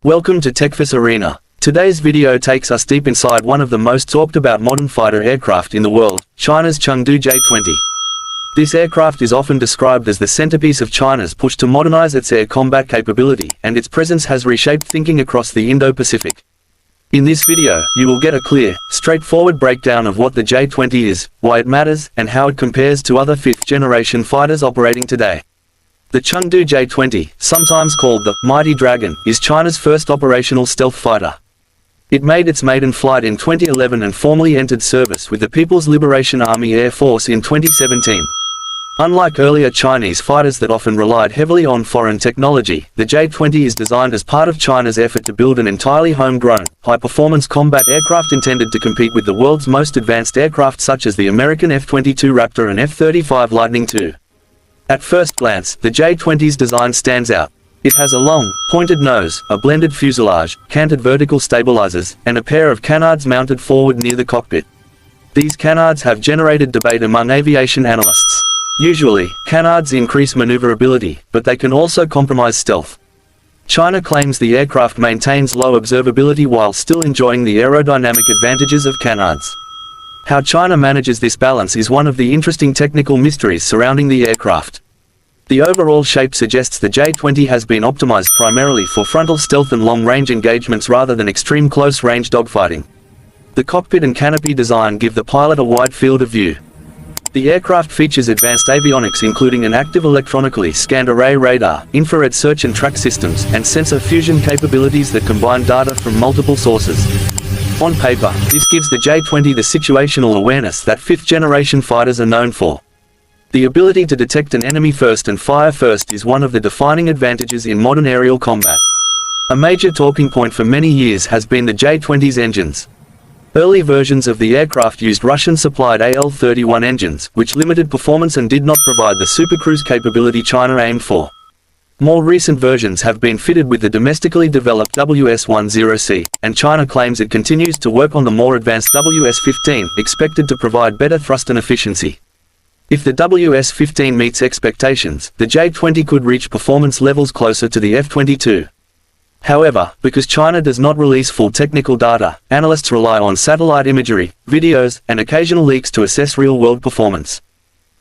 Welcome to TechForce Arena. Today's video takes us deep inside one of the most talked about modern fighter aircraft in the world, China's Chengdu J-20. This aircraft is often described as the centerpiece of China's push to modernize its air combat capability, and its presence has reshaped thinking across the Indo-Pacific. In this video, you will get a clear, straightforward breakdown of what the J-20 is, why it matters, and how it compares to other fifth-generation fighters operating today. The Chengdu J-20, sometimes called the Mighty Dragon, is China's first operational stealth fighter. It made its maiden flight in 2011 and formally entered service with the People's Liberation Army Air Force in 2017. Unlike earlier Chinese fighters that often relied heavily on foreign technology, the J-20 is designed as part of China's effort to build an entirely homegrown, high-performance combat aircraft intended to compete with the world's most advanced aircraft such as the American F-22 Raptor and F-35 Lightning II. At first glance, the J-20's design stands out. It has a long, pointed nose, a blended fuselage, canted vertical stabilizers, and a pair of canards mounted forward near the cockpit. These canards have generated debate among aviation analysts. Usually, canards increase maneuverability, but they can also compromise stealth. China claims the aircraft maintains low observability while still enjoying the aerodynamic advantages of canards. How China manages this balance is one of the interesting technical mysteries surrounding the aircraft. The overall shape suggests the J-20 has been optimized primarily for frontal stealth and long-range engagements rather than extreme close-range dogfighting. The cockpit and canopy design give the pilot a wide field of view. The aircraft features advanced avionics including an active electronically scanned array radar, infrared search and track systems, and sensor fusion capabilities that combine data from multiple sources. On paper, this gives the J-20 the situational awareness that fifth-generation fighters are known for. The ability to detect an enemy first and fire first is one of the defining advantages in modern aerial combat. A major talking point for many years has been the J-20's engines. Early versions of the aircraft used Russian-supplied AL-31 engines, which limited performance and did not provide the supercruise capability China aimed for. More recent versions have been fitted with the domestically developed WS-10C, and China claims it continues to work on the more advanced WS-15, expected to provide better thrust and efficiency. If the WS-15 meets expectations, the J-20 could reach performance levels closer to the F-22. However, because China does not release full technical data, analysts rely on satellite imagery, videos, and occasional leaks to assess real-world performance.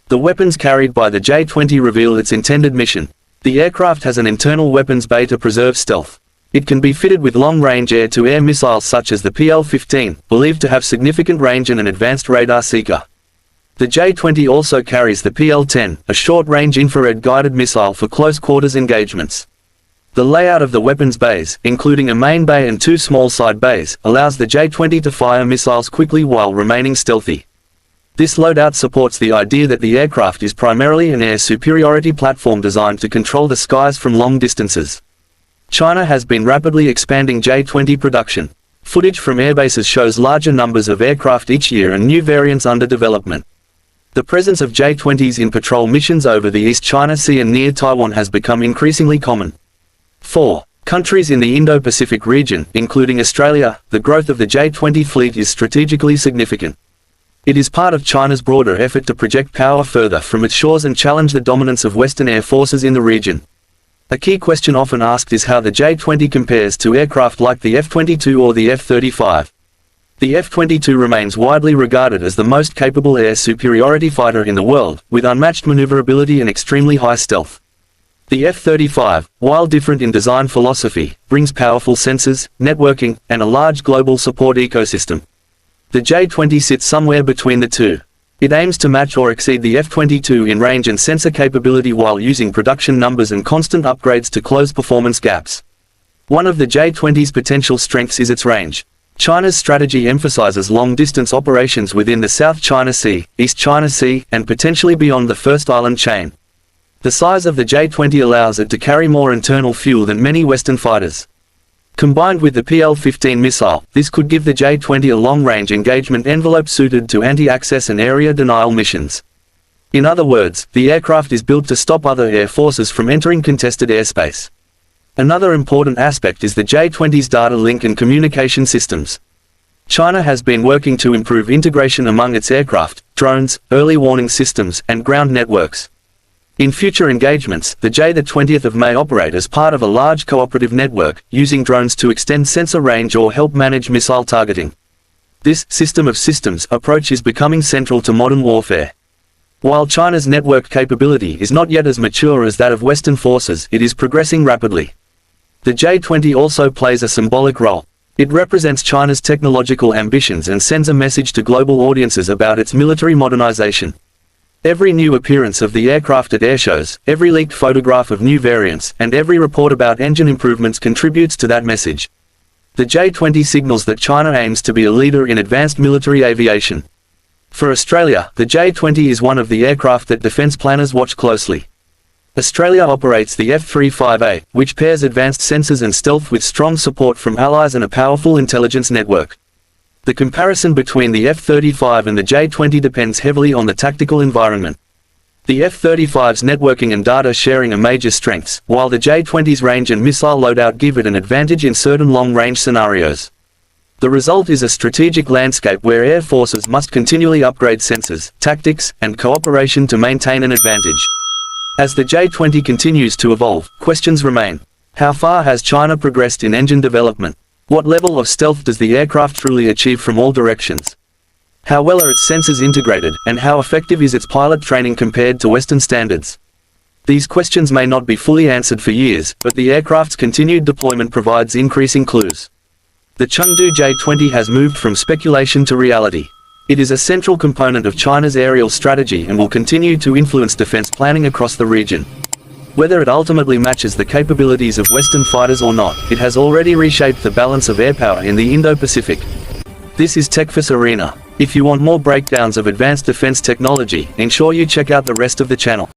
The weapons carried by the J-20 reveal its intended mission. The aircraft has an internal weapons bay to preserve stealth. It can be fitted with long-range air-to-air missiles such as the PL-15, believed to have significant range and an advanced radar seeker. The J-20 also carries the PL-10, a short-range infrared-guided missile for close-quarters engagements. The layout of the weapons bays, including a main bay and two small side bays, allows the J-20 to fire missiles quickly while remaining stealthy. This loadout supports the idea that the aircraft is primarily an air superiority platform designed to control the skies from long distances. China has been rapidly expanding J-20 production. Footage from airbases shows larger numbers of aircraft each year and new variants under development. The presence of J-20s in patrol missions over the East China Sea and near Taiwan has become increasingly common. 4. Countries in the Indo-Pacific region, including Australia, the growth of the J-20 fleet is strategically significant. It is part of China's broader effort to project power further from its shores and challenge the dominance of Western air forces in the region. A key question often asked is how the J-20 compares to aircraft like the F-22 or the F-35. The F-22 remains widely regarded as the most capable air superiority fighter in the world, with unmatched maneuverability and extremely high stealth. The F-35, while different in design philosophy, brings powerful sensors, networking, and a large global support ecosystem. The J-20 sits somewhere between the two. It aims to match or exceed the F-22 in range and sensor capability while using production numbers and constant upgrades to close performance gaps. One of the J-20's potential strengths is its range. China's strategy emphasizes long-distance operations within the South China Sea, East China Sea, and potentially beyond the first island chain. The size of the J-20 allows it to carry more internal fuel than many Western fighters. Combined with the PL-15 missile, this could give the J-20 a long-range engagement envelope suited to anti-access and area denial missions. In other words, the aircraft is built to stop other air forces from entering contested airspace. Another important aspect is the J-20's data link and communication systems. China has been working to improve integration among its aircraft, drones, early warning systems, and ground networks. In future engagements, the J-20 may operate as part of a large cooperative network, using drones to extend sensor range or help manage missile targeting. This system of systems approach is becoming central to modern warfare. While China's network capability is not yet as mature as that of Western forces, it is progressing rapidly. The J-20 also plays a symbolic role. It represents China's technological ambitions and sends a message to global audiences about its military modernization. Every new appearance of the aircraft at airshows, every leaked photograph of new variants, and every report about engine improvements contributes to that message. The J-20 signals that China aims to be a leader in advanced military aviation. For Australia, the J-20 is one of the aircraft that defence planners watch closely. Australia operates the F-35A, which pairs advanced sensors and stealth with strong support from allies and a powerful intelligence network. The comparison between the F-35 and the J-20 depends heavily on the tactical environment. The F-35's networking and data sharing are major strengths, while the J-20's range and missile loadout give it an advantage in certain long-range scenarios. The result is a strategic landscape where air forces must continually upgrade sensors, tactics, and cooperation to maintain an advantage. As the J-20 continues to evolve, questions remain. How far has China progressed in engine development? What level of stealth does the aircraft truly achieve from all directions? How well are its sensors integrated, and how effective is its pilot training compared to Western standards? These questions may not be fully answered for years, but the aircraft's continued deployment provides increasing clues. The Chengdu J-20 has moved from speculation to reality. It is a central component of China's aerial strategy and will continue to influence defense planning across the region. Whether it ultimately matches the capabilities of Western fighters or not, it has already reshaped the balance of air power in the Indo-Pacific. This is TechForce Arena. If you want more breakdowns of advanced defense technology, ensure you check out the rest of the channel.